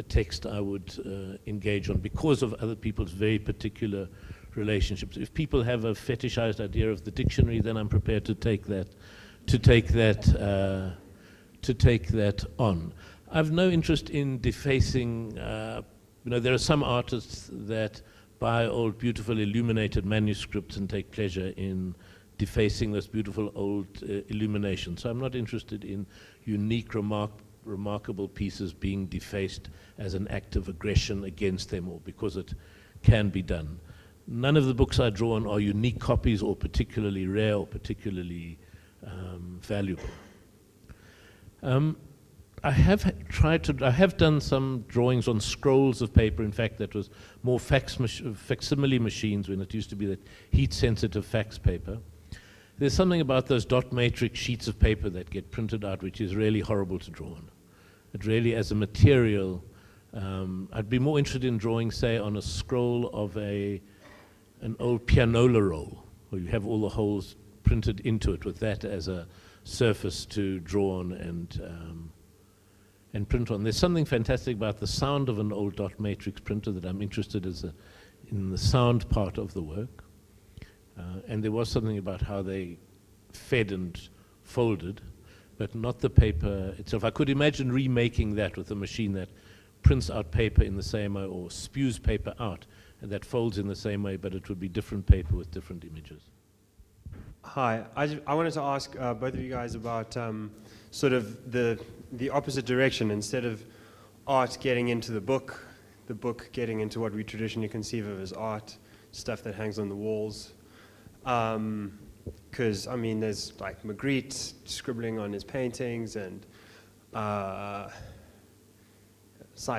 text I would engage on because of other people's very particular relationships. If people have a fetishized idea of the dictionary, then I'm prepared to take that on. I've no interest in defacing. There are some artists that buy old, beautiful, illuminated manuscripts and take pleasure in defacing those beautiful old illuminations. So I'm not interested in unique, remarkable pieces being defaced as an act of aggression against them or because it can be done. None of the books I draw on are unique copies or particularly rare or particularly valuable. I have done some drawings on scrolls of paper. In fact, that was more facsimile machines when it used to be that heat-sensitive fax paper. There's something about those dot matrix sheets of paper that get printed out which is really horrible to draw on. It really, as a material, I'd be more interested in drawing, say, on a scroll of an old pianola roll, where you have all the holes printed into it with that as a surface to draw on and print on. There's something fantastic about the sound of an old dot matrix printer that I'm interested in the sound part of the work. And there was something about how they fed and folded, but not the paper itself. I could imagine remaking that with a machine that prints out paper in the same way or spews paper out and that folds in the same way, but it would be different paper with different images. Hi, I wanted to ask both of you guys about sort of the opposite direction. Instead of art getting into the book getting into what we traditionally conceive of as art, stuff that hangs on the walls. Because, I mean, there's like Magritte scribbling on his paintings, and Cy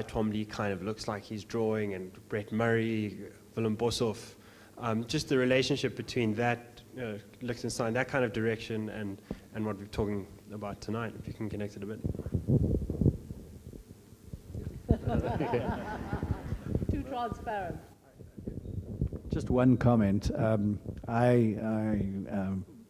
Twombly kind of looks like he's drawing, and Brett Murray, Willem Boshoff. Just the relationship between that, Liechtenstein, that kind of direction, and what we're talking about tonight, if you can connect it a bit. Too transparent. Just one comment. I've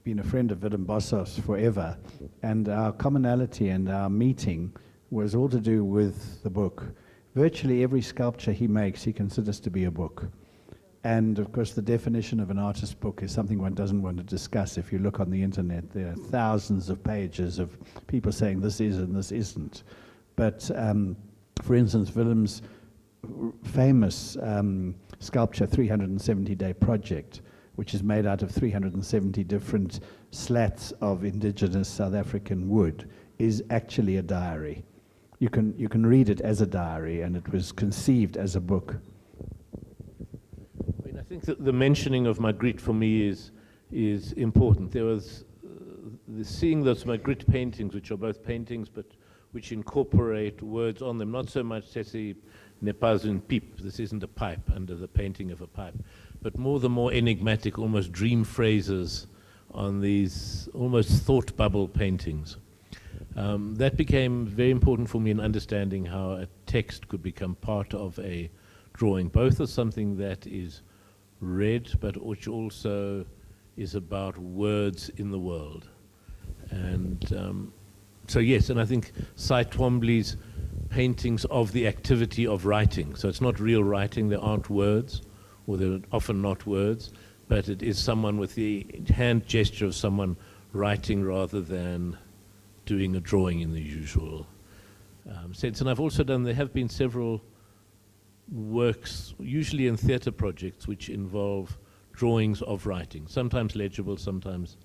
been a friend of Willem Boshoff's forever, and our commonality and our meeting was all to do with the book. Virtually every sculpture he makes, he considers to be a book. And of course, the definition of an artist's book is something one doesn't want to discuss. If you look on the internet, there are thousands of pages of people saying this is and this isn't. But for instance, Willem's famous sculpture 370-day project, which is made out of 370 different slats of indigenous South African wood, is actually a diary. you can read it as a diary, and it was conceived as a book. I mean, I think that the mentioning of Magritte for me is important. There was seeing those Magritte paintings, which are both paintings, but which incorporate words on them. Not so much "Ceci n'est pas une pipe," this isn't a pipe, under the painting of a pipe, but the more enigmatic, almost dream phrases on these almost thought bubble paintings. That became very important for me in understanding how a text could become part of a drawing, both as something that is read, but which also is about words in the world. And so yes, and I think Cy Twombly's paintings of the activity of writing, so it's not real writing, there aren't words, or they're often not words, but it is someone with the hand gesture of someone writing rather than doing a drawing in the usual sense. And I've also there have been several works, usually in theatre projects, which involve drawings of writing, sometimes legible, sometimes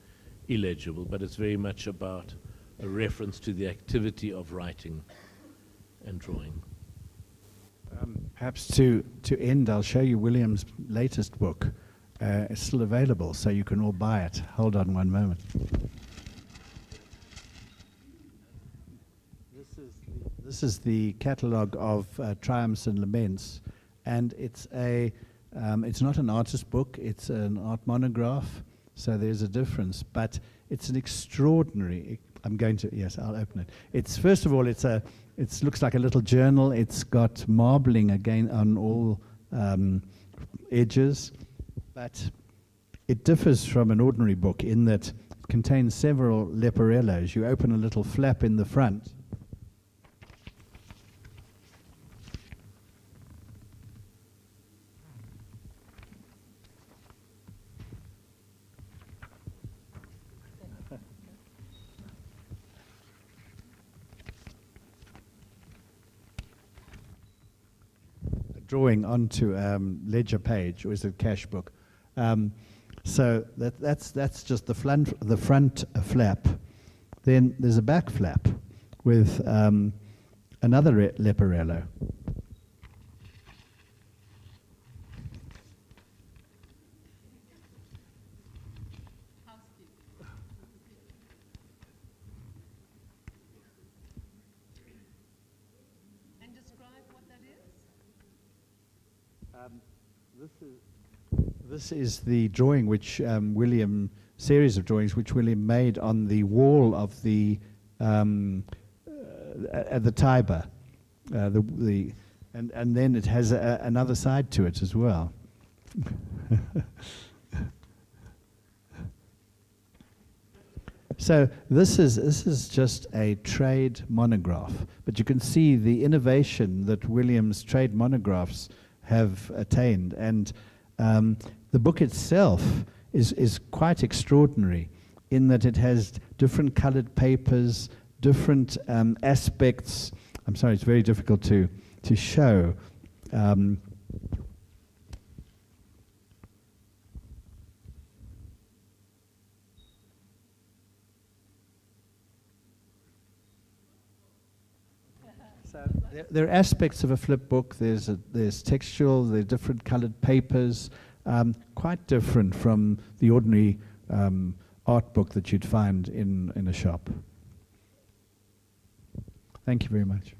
illegible, but it's very much about a reference to the activity of writing and drawing. Perhaps to end, I'll show you William's latest book. It's still available, so you can all buy it. Hold on one moment. This is the catalogue of Triumphs and Laments, and it's not an artist book, it's an art monograph, so there's a difference, but it's an extraordinary, yes, I'll open it. It's, first of all, it looks like a little journal. It's got marbling again on all edges, but it differs from an ordinary book in that it contains several leporellos. You open a little flap in the front, drawing onto ledger page, or is it cash book? So that's just the front flap. Then there's a back flap with another leporello. This is the drawing which series of drawings which William made on the wall of the at the Tiber, and then it has another side to it as well. So this is just a trade monograph, but you can see the innovation that William's trade monographs have attained, and the book itself is quite extraordinary in that it has different colored papers, different aspects. I'm sorry, it's very difficult to show. There are aspects of a flip book. There's textual, there's different colored papers, quite different from the ordinary art book that you'd find in a shop. Thank you very much.